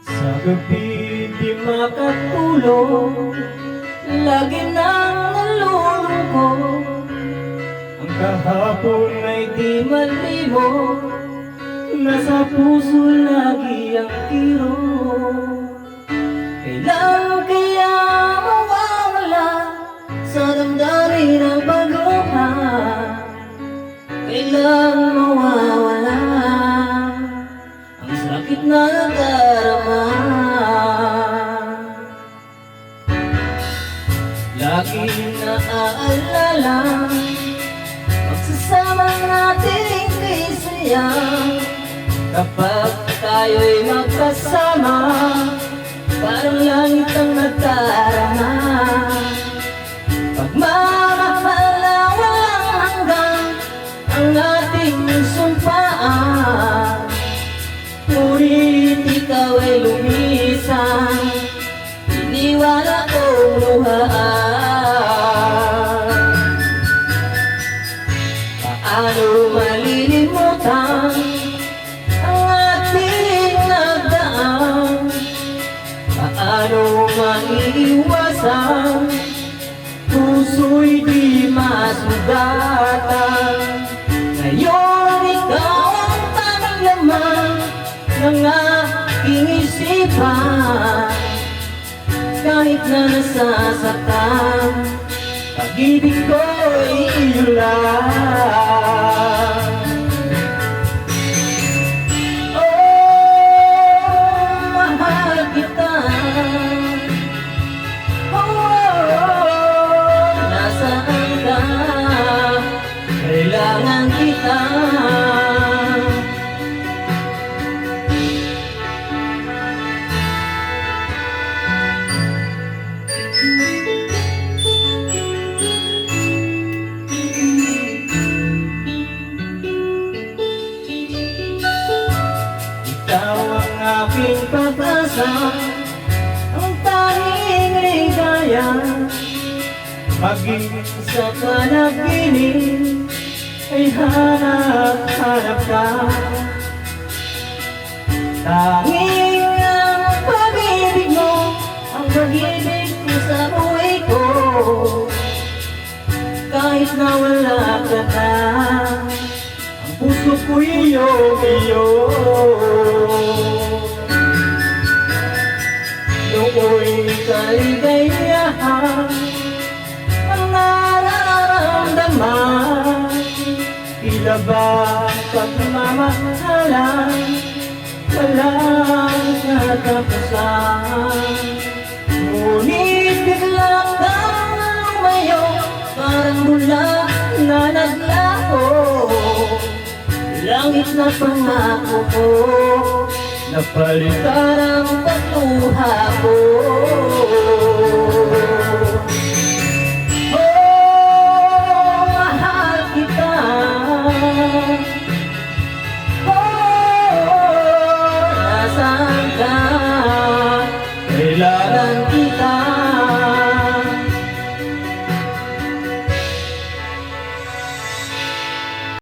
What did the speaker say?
Sa gabi di makatulog, lagi nang nalulungkot. Ang kahapon ay di malimot, nasa puso lagi ang kirot. Kailan kaya mawawala sa damdamin ang pagluha? Kailan mawawala ang sakit na nadarama? Laging naaalala magsasama nating kay saya. Kapag tayo'y magkasama, parang langit ang nagdarama. Pagmamahal na walang hanggan ang ating sumpaan, ngunit ikaw ay lumisan, iniwan akong luhaan. Paano malilimutan ang ating nagdaan? Paano maiiwasan puso'y di masugatan? Ngayon ikaw ang tanging laman ng aking isipan. Kahit na nasasaktan, pag-ibig ko'y iyo lang. Oh, mahal kita. Oh, nasaan ka? Kailangan kita. Ikaw ang aking pag-asa, ang tanging ligaya. Maging sa panaginip ay hanap-hanap ka. Tanging ang pag-ibig mo, ang pag-ibig ko sa buhay ko. Kahit na wala ka na, ang puso ko'y iyo. Nooy kaligayahan ang nararamdaman. Tila ba pagmamahalan walang katapusan? Ngunit biglang kang lumayo, parang mula na naglaho. Langit na pangako ko, napalitan ang pagluha ko.